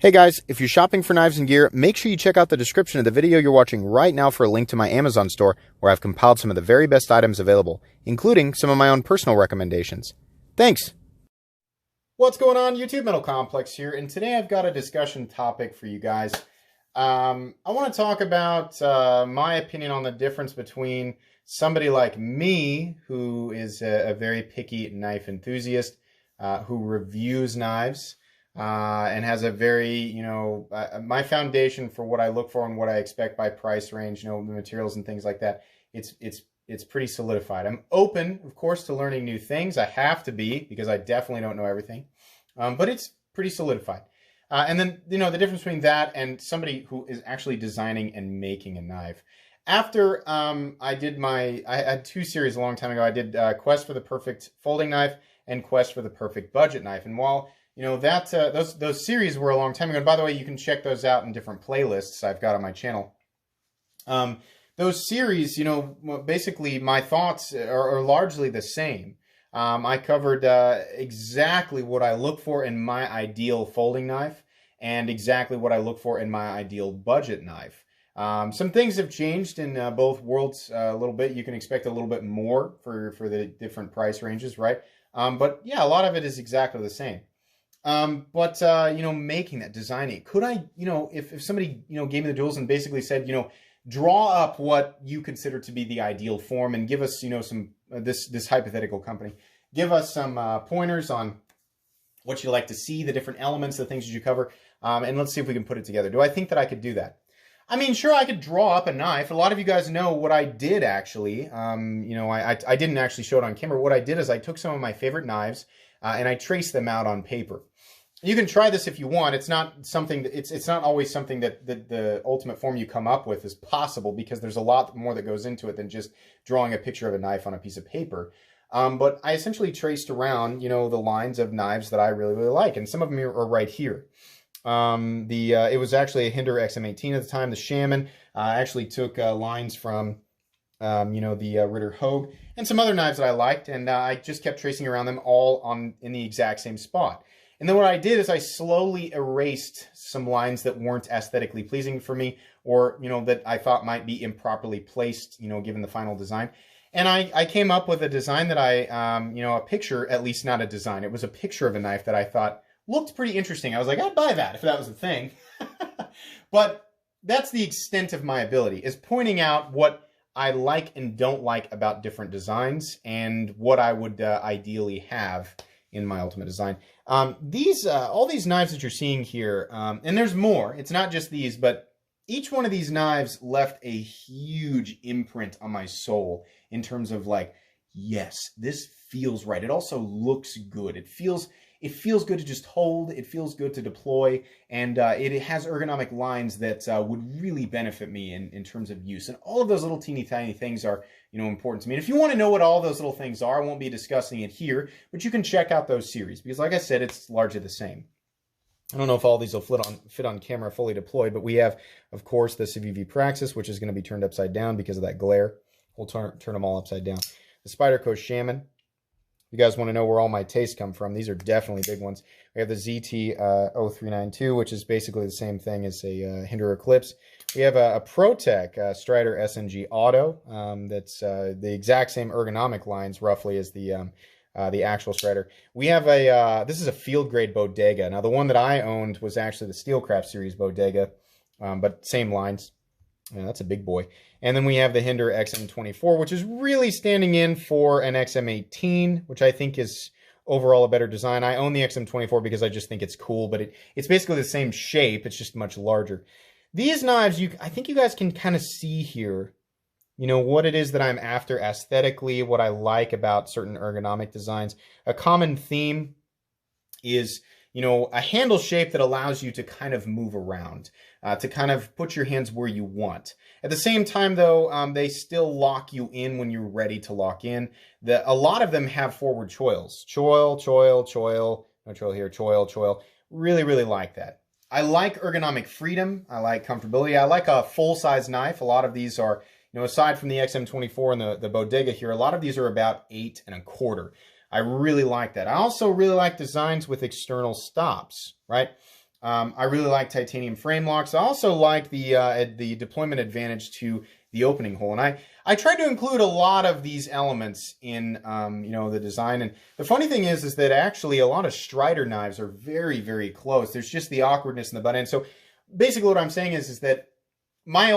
Hey guys, if you're shopping for knives and gear, make sure you check out the description of the video you're watching right now for a link to my Amazon store where I've compiled some of the very best items available, including some of my own personal recommendations. Thanks! What's going on, YouTube? Metal Complex here, and today I've got a discussion topic for you guys. I want to talk about my opinion on the difference between somebody like me, who is a very picky knife enthusiast, who reviews knives, and has a very, my foundation for what I look for and what I expect by price range, the materials and things like that. It's pretty solidified. I'm open, of course, to learning new things. I have to be, because I definitely don't know everything. But it's pretty solidified. And then, the difference between that and somebody who is actually designing and making a knife. After I had two series a long time ago. I did Quest for the Perfect Folding Knife and Quest for the Perfect Budget Knife. And while those series were a long time ago. And by the way, you can check those out in different playlists I've got on my channel. Those series, basically my thoughts are largely the same. I covered exactly what I look for in my ideal folding knife and exactly what I look for in my ideal budget knife. Some things have changed in both worlds a little bit. You can expect a little bit more for the different price ranges, right? But yeah, a lot of it is exactly the same. Making that, designing, could I, if somebody, gave me the tools and basically said, draw up what you consider to be the ideal form and give us, this hypothetical company, give us some pointers on what you like to see, the different elements, the things that you cover, and let's see if we can put it together. Do I think that I could do that? I mean, sure, I could draw up a knife. A lot of you guys know what I did, actually. I didn't actually show it on camera. What I did is I took some of my favorite knives and I traced them out on paper. You can try this if you want. It's not something that, it's not always something that the ultimate form you come up with is possible, because there's a lot more that goes into it than just drawing a picture of a knife on a piece of paper. But I essentially traced around, the lines of knives that I really, really like. And some of them are right here. It was actually a Hinderer XM18 at the time, the Shaman. I actually took lines from, the Ritter Hogue and some other knives that I liked. And I just kept tracing around them all in the exact same spot. And then what I did is I slowly erased some lines that weren't aesthetically pleasing for me, or, that I thought might be improperly placed, given the final design. And I came up with a design that a picture, at least not a design. It was a picture of a knife that I thought looked pretty interesting. I was like, I'd buy that if that was a thing. But that's the extent of my ability, is pointing out what I like and don't like about different designs and what I would ideally have in my ultimate design. All these knives that you're seeing here, and there's more, it's not just these, but each one of these knives left a huge imprint on my soul in terms of like, yes, this feels right. It also looks good. It feels good to just hold. It feels good to deploy. And it has ergonomic lines that would really benefit me in terms of use. And all of those little teeny tiny things are, important to me. And if you want to know what all those little things are, I won't be discussing it here, but you can check out those series, because like I said, it's largely the same. I don't know if all these will fit on camera fully deployed, but we have, of course, the Civivi Praxis, which is going to be turned upside down because of that glare. We'll turn them all upside down. The Spyderco Shaman. You guys want to know where all my tastes come from, these are definitely big ones. We have the ZT0392, which is basically the same thing as a Hinderer Eclipse. We have a ProTech Strider SNG Auto. That's the exact same ergonomic lines, roughly, as the actual Strider. We have this is a field grade Bodega. Now, the one that I owned was actually the Steelcraft series Bodega, but same lines. Yeah, that's a big boy. And then we have the Hinderer XM24, which is really standing in for an XM18, which I think is overall a better design. I own the XM24 because I just think it's cool, but it's basically the same shape. It's just much larger. These knives, I think you guys can kind of see here, what it is that I'm after aesthetically, what I like about certain ergonomic designs. A common theme is, a handle shape that allows you to kind of move around, to kind of put your hands where you want. At the same time, though, they still lock you in when you're ready to lock in. A lot of them have forward choils. Choil, choil, choil, no choil here, choil, choil. Really, really like that. I like ergonomic freedom. I like comfortability. I like a full-size knife. A lot of these are, aside from the XM24 and the Bodega here, a lot of these are about 8 1/4. I really like that. I also really like designs with external stops, right? I really like titanium frame locks. I also like the deployment advantage to the opening hole, and I tried to include a lot of these elements in the design. And the funny thing is that actually a lot of Strider knives are very, very close. There's just the awkwardness in the butt end. So basically, what I'm saying is that my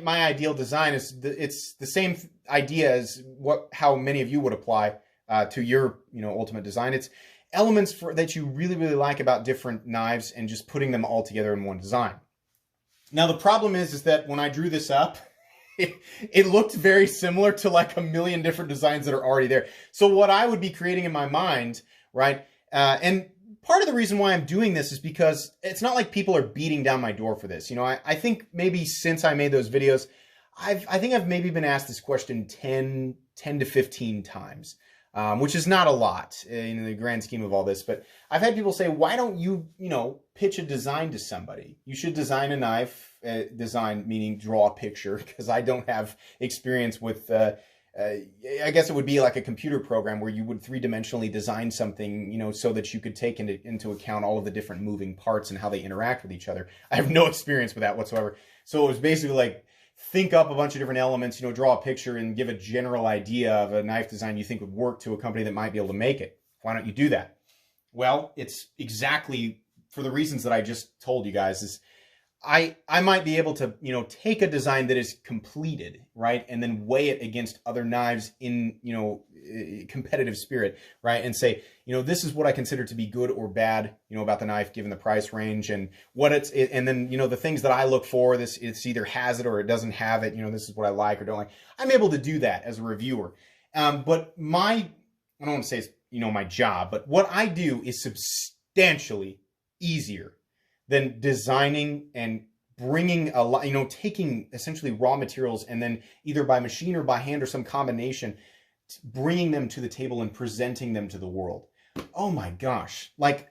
ideal design is it's the same idea as how many of you would apply to your ultimate design. It's elements that you really, really like about different knives and just putting them all together in one design. Now, the problem is that when I drew this up, it looked very similar to like a million different designs that are already there. So what I would be creating in my mind, right? And part of the reason why I'm doing this is because it's not like people are beating down my door for this. I think maybe since I made those videos, I think I've maybe been asked this question 10 to 15 times. Which is not a lot in the grand scheme of all this, but I've had people say, why don't you, pitch a design to somebody? You should design a knife, design meaning draw a picture, because I don't have experience with, I guess it would be like a computer program where you would three-dimensionally design something, so that you could take into account all of the different moving parts and how they interact with each other. I have no experience with that whatsoever. So it was basically like, think up a bunch of different elements, draw a picture and give a general idea of a knife design you think would work to a company that might be able to make it. Why don't you do that? Well, it's exactly for the reasons that I just told you guys. Is I might be able to, take a design that is completed, right? And then weigh it against other knives in, competitive spirit, right? And say, this is what I consider to be good or bad, about the knife given the price range and what and then, the things that I look for, it's either has it or it doesn't have it, this is what I like or don't like. I'm able to do that as a reviewer. But I don't want to say it's, my job, but what I do is substantially easier than designing and bringing a lot, taking essentially raw materials and then either by machine or by hand or some combination, bringing them to the table and presenting them to the world. Oh my gosh. Like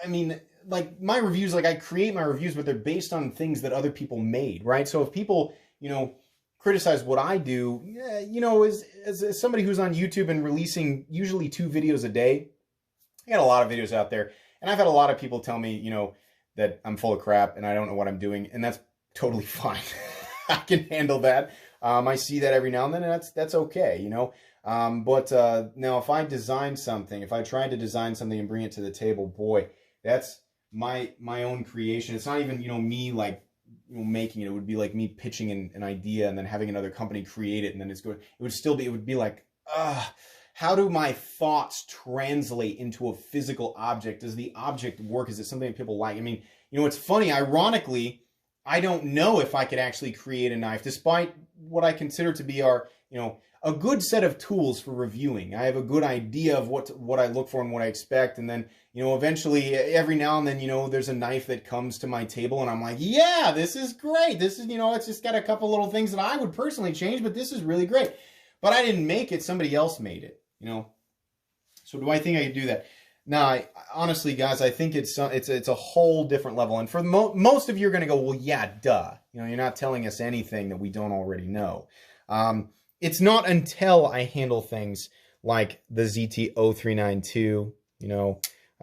my reviews, I create my reviews, but they're based on things that other people made, right? So if people, criticize what I do, as somebody who's on YouTube and releasing usually 2 videos a day, I got a lot of videos out there, and I've had a lot of people tell me, that I'm full of crap and I don't know what I'm doing, and that's totally fine. I can handle that. I see that every now and then, and that's okay, But now if I design something, if I tried to design something and bring it to the table, boy, that's my own creation. It's not even, me making it. It would be like me pitching an idea and then having another company create it, and then it would be like, how do my thoughts translate into a physical object? Does the object work? Is it something that people like? It's funny. Ironically, I don't know if I could actually create a knife, despite what I consider to be a good set of tools for reviewing. I have a good idea of what I look for and what I expect. And then, eventually every now and then, there's a knife that comes to my table and I'm like, yeah, this is great. This is, it's just got a couple little things that I would personally change, but this is really great. But I didn't make it. Somebody else made it. So do I think I could do that? No, honestly, guys, I think it's a whole different level. And for most of you are going to go, well, yeah, duh. You're not telling us anything that we don't already know. It's not until I handle things like the ZT-0392,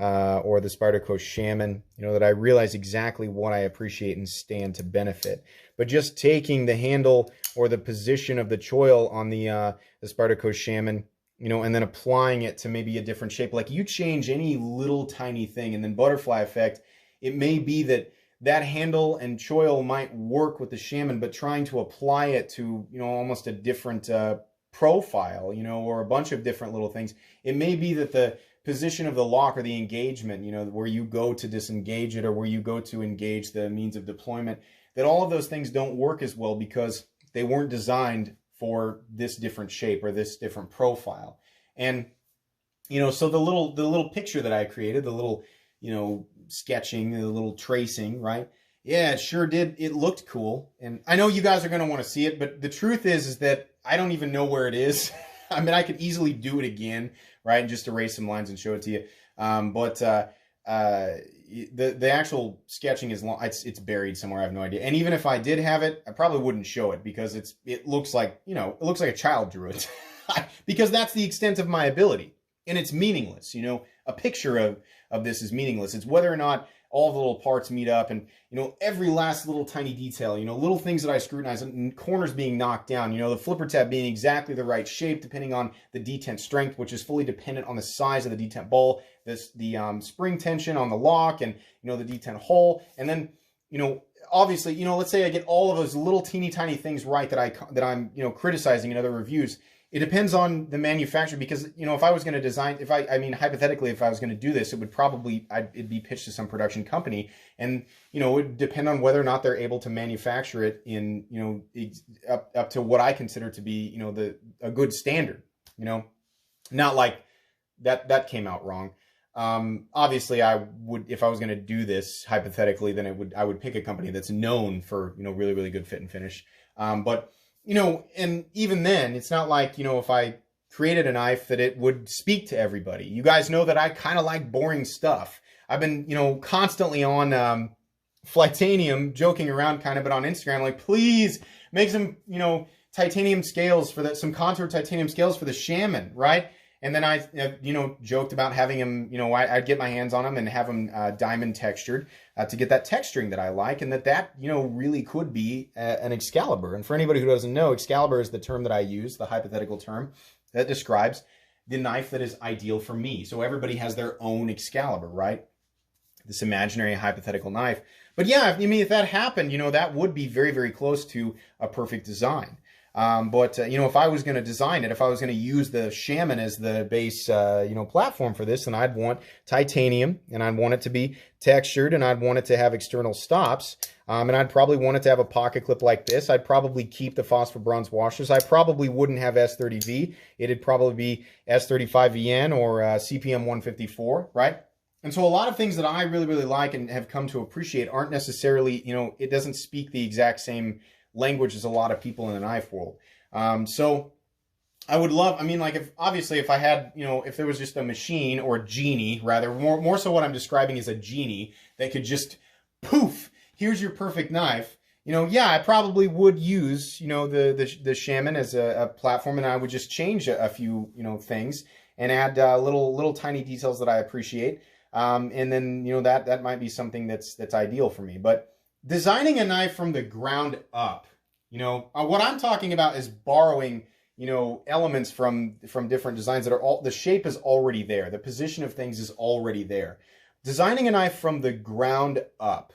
or the Spyderco Shaman, that I realize exactly what I appreciate and stand to benefit. But just taking the handle or the position of the choil on the Spyderco Shaman, and then applying it to maybe a different shape. Like you change any little tiny thing and then butterfly effect, it may be that handle and choil might work with the Shaman, but trying to apply it to, almost a different profile, or a bunch of different little things. It may be that the position of the lock or the engagement, where you go to disengage it or where you go to engage the means of deployment, that all of those things don't work as well because they weren't designed for this different shape or this different profile. And, so the little picture that I created, the little, sketching, the little tracing, right? Yeah, it sure did. It looked cool. And I know you guys are going to want to see it, but the truth is that I don't even know where it is. I could easily do it again, right? And just erase some lines and show it to you. But the actual sketching is long. It's buried somewhere. I have no idea. And even if I did have it, I probably wouldn't show it because it looks like, it looks like a child drew it because that's the extent of my ability, and it's meaningless. A picture of this is meaningless. It's whether or not all the little parts meet up, and every last little tiny detail, little things that I scrutinize, and corners being knocked down, the flipper tab being exactly the right shape depending on the detent strength, which is fully dependent on the size of the detent ball, the spring tension on the lock, and the detent hole, and then obviously, let's say I get all of those little teeny tiny things right that I'm criticizing in other reviews. It depends on the manufacturer, because if I was going to design, hypothetically, if I was going to do this, it would probably it'd be pitched to some production company, and it would depend on whether or not they're able to manufacture it in up to what I consider to be a good standard. Not like that came out wrong. Obviously, I would, if I was going to do this hypothetically, then I would pick a company that's known for really, really good fit and finish. But and even then, it's not like if I created a knife that it would speak to everybody. You guys know that I kind of like boring stuff. I've been constantly on Flightanium joking around kind of, but on Instagram, like, please make some titanium scales for some contour titanium scales for the Shaman, right? And then I, joked about having him, I'd get my hands on him and have him diamond textured to get that texturing that I like, and that really could be an Excalibur. And for anybody who doesn't know, Excalibur is the term that I use, the hypothetical term that describes the knife that is ideal for me. So everybody has their own Excalibur, right? This imaginary hypothetical knife. But yeah, if that happened, that would be very, very close to a perfect design. But if I was going to design it, if I was going to use the Shaman as the base, platform for this, then I'd want titanium, and I'd want it to be textured, and I'd want it to have external stops, and I'd probably want it to have a pocket clip like this. I'd probably keep the phosphor bronze washers. I probably wouldn't have S30V. It'd probably be S35VN or CPM 154, right? And so a lot of things that I really, really like and have come to appreciate aren't necessarily, it doesn't speak the exact same language as a lot of people in the knife world. So I would love, if I had, if there was just a machine, or a genie, rather, more so what I'm describing is a genie that could just, poof, here's your perfect knife. Yeah, I probably would use, the Shaman as a platform, and I would just change a few, things and add little tiny details that I appreciate. And then, that might be something that's ideal for me. But designing a knife from the ground up, what I'm talking about is borrowing, elements from different designs that are the shape is already there. The position of things is already there. Designing a knife from the ground up,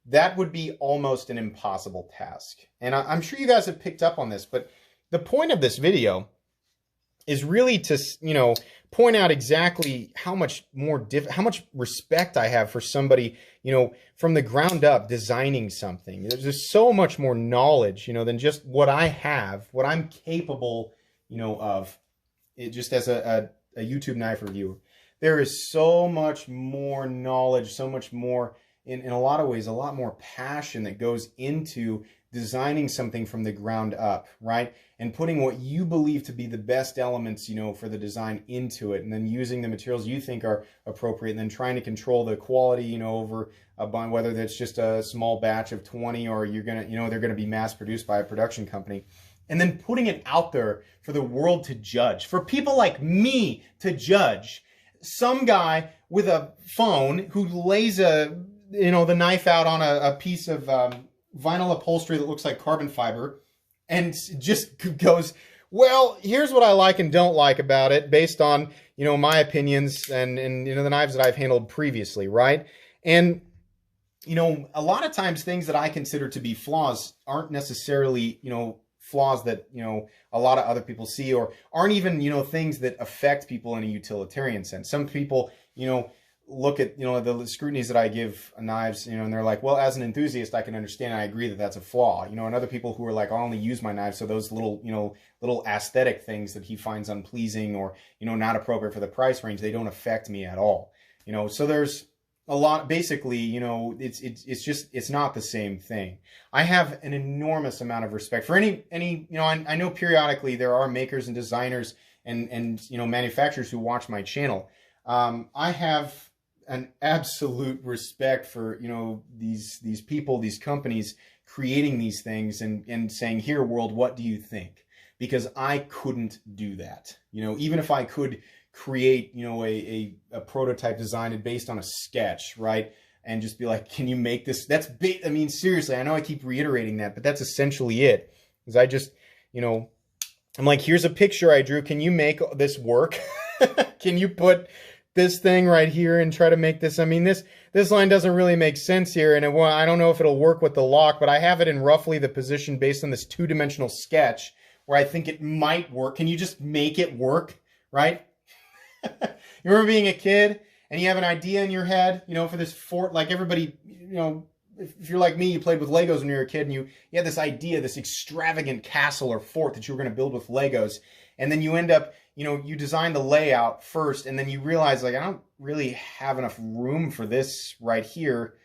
that would be almost an impossible task. And I'm sure you guys have picked up on this, but the point of this video is really to, point out exactly how much respect I have for somebody, from the ground up designing something. There's just so much more knowledge, than just what I have, what I'm capable, of, just as a YouTube knife reviewer. There is so much more knowledge, so much more, in a lot of ways, a lot more passion that goes into designing something from the ground up, right? And putting what you believe to be the best elements, for the design into it, and then using the materials you think are appropriate, and then trying to control the quality, over a bun, whether that's just a small batch of 20 or you're going to, they're going to be mass produced by a production company. And then putting it out there for the world to judge, for people like me to judge. Some guy with a phone who lays the knife out on a piece of vinyl upholstery that looks like carbon fiber, and just goes, well, here's what I like and don't like about it based on, my opinions and the knives that I've handled previously, right? And, a lot of times things that I consider to be flaws aren't necessarily, flaws that, a lot of other people see, or aren't even, things that affect people in a utilitarian sense. Some people, look at, the scrutinies that I give knives, and they're like, well, as an enthusiast, I can understand, I agree that that's a flaw, and other people who are like, I only use my knives, so those little, little aesthetic things that he finds unpleasing or, not appropriate for the price range, they don't affect me at all, so there's a lot, basically, it's not the same thing. I have an enormous amount of respect for any, I know periodically there are makers and designers and manufacturers who watch my channel. I have an absolute respect for, these people, these companies creating these things and saying, here, world, what do you think? Because I couldn't do that. Even if I could create, you know, a prototype design based on a sketch, right? And just be like, can you make this? That's big. I mean, seriously, I know I keep reiterating that, but that's essentially it. Because I just, you know, I'm like, here's a picture I drew. Can you make this work? Can you put this thing right here and try to make this? I mean, this line doesn't really make sense here, and I don't know if it'll work with the lock, but I have it in roughly the position based on this two-dimensional sketch where I think it might work. Can you just make it work, right? You remember being a kid and you have an idea in your head, you know, for this fort, like everybody, you know, if you're like me, you played with Legos when you were a kid and you had this idea, this extravagant castle or fort that you were going to build with Legos. And then you end up, you know, you design the layout first and then you realize, like, I don't really have enough room for this right here.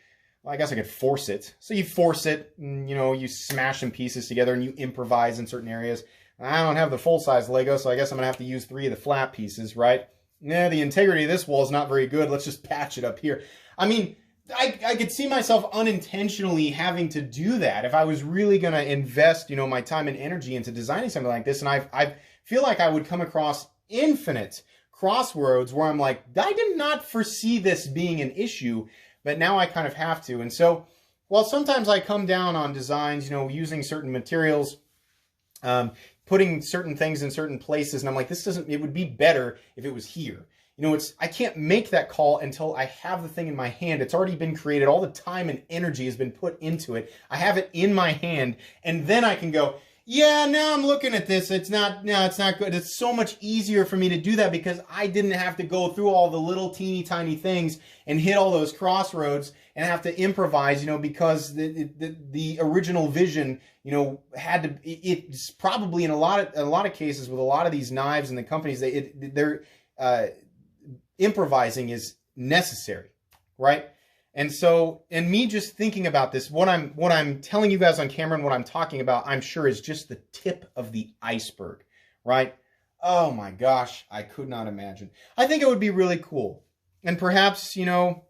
Well, I guess I could force it. So you force it and, you know, you smash some pieces together and you improvise in certain areas. I don't have the full-size Lego, so I guess I'm going to have to use 3 of the flat pieces, right? Yeah, the integrity of this wall is not very good. Let's just patch it up here. I mean, I could see myself unintentionally having to do that if I was really going to invest, you know, my time and energy into designing something like this. And I feel like I would come across infinite crossroads where I'm like, I did not foresee this being an issue, but now I kind of have to. And so, while sometimes I come down on designs, you know, using certain materials, putting certain things in certain places, and I'm like, this doesn't, it would be better if it was here. You know, I can't make that call until I have the thing in my hand. It's already been created. All the time and energy has been put into it. I have it in my hand, and then I can go, yeah, now I'm looking at this. It's not good. It's so much easier for me to do that because I didn't have to go through all the little teeny tiny things and hit all those crossroads and have to improvise, you know, because the original vision, you know, had to, it's probably in a lot of cases with a lot of these knives and the companies, they're improvising is necessary, right? And so, and me just thinking about this, what I'm telling you guys on camera and what I'm talking about, I'm sure is just the tip of the iceberg, right? Oh my gosh, I could not imagine. I think it would be really cool. And perhaps, you know,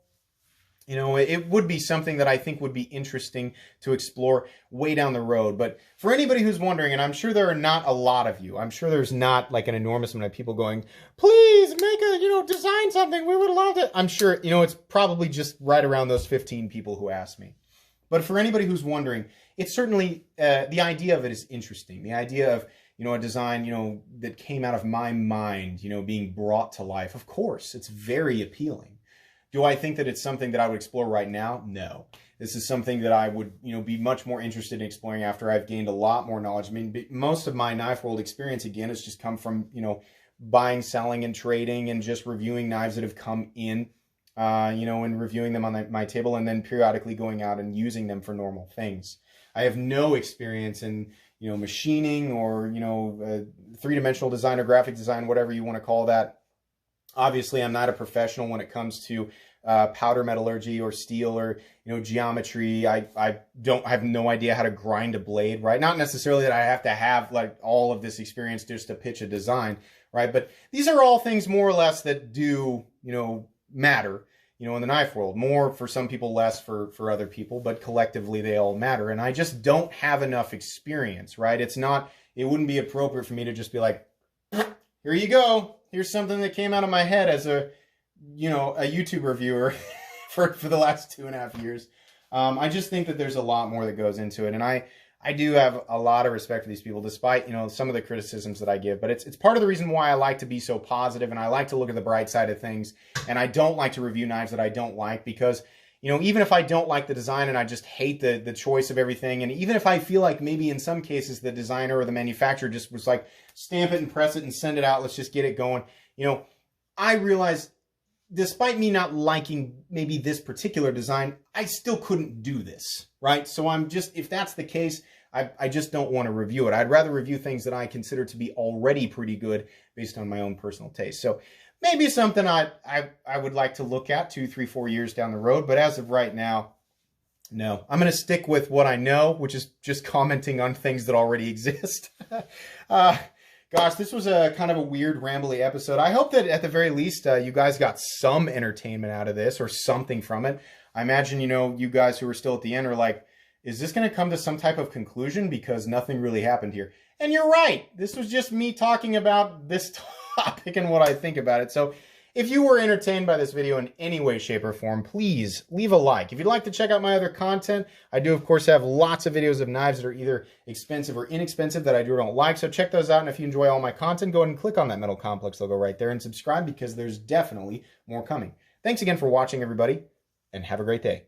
it would be something that I think would be interesting to explore way down the road. But for anybody who's wondering, and I'm sure there are not a lot of you, I'm sure there's not like an enormous amount of people going, please make a, you know, design something, we would love it. I'm sure, you know, it's probably just right around those 15 people who asked me. But for anybody who's wondering, it's certainly, the idea of it is interesting. The idea of, you know, a design, you know, that came out of my mind, you know, being brought to life. Of course, it's very appealing. Do I think that it's something that I would explore right now? No. This is something that I would, you know, be much more interested in exploring after I've gained a lot more knowledge. I mean, most of my knife world experience, again, has just come from, you know, buying, selling, and trading and just reviewing knives that have come in, you know, and reviewing them on my table and then periodically going out and using them for normal things. I have no experience in, you know, machining or, you know, three-dimensional design or graphic design, whatever you want to call that. Obviously, I'm not a professional when it comes to powder metallurgy or steel or, you know, geometry. I have no idea how to grind a blade, right? Not necessarily that I have to have like all of this experience just to pitch a design, right? But these are all things more or less that do, you know, matter, you know, in the knife world. More for some people, less for other people, but collectively they all matter. And I just don't have enough experience, right? It wouldn't be appropriate for me to just be like, here you go. Here's something that came out of my head as a, you know, a YouTube reviewer for the last 2.5 years. I just think that there's a lot more that goes into it. And I do have a lot of respect for these people, despite, you know, some of the criticisms that I give. But it's part of the reason why I like to be so positive and I like to look at the bright side of things. And I don't like to review knives that I don't like because, you know, even if I don't like the design and I just hate the choice of everything, and even if I feel like maybe in some cases the designer or the manufacturer just was like, stamp it and press it and send it out, let's just get it going. You know, I realize despite me not liking maybe this particular design, I still couldn't do this, right? So I'm just, if that's the case, I just don't want to review it. I'd rather review things that I consider to be already pretty good based on my own personal taste. So maybe something I would like to look at 2, 3, 4 years down the road. But as of right now, no. I'm going to stick with what I know, which is just commenting on things that already exist. Gosh, this was a kind of a weird, rambly episode. I hope that at the very least, you guys got some entertainment out of this or something from it. I imagine, you know, you guys who are still at the end are like, is this going to come to some type of conclusion because nothing really happened here? And you're right. This was just me talking about this topic and what I think about it. So if you were entertained by this video in any way, shape, or form, please leave a like. If you'd like to check out my other content, I do, of course, have lots of videos of knives that are either expensive or inexpensive that I do or don't like. So check those out. And if you enjoy all my content, go ahead and click on that Metal Complex logo right there and subscribe because there's definitely more coming. Thanks again for watching, everybody, and have a great day.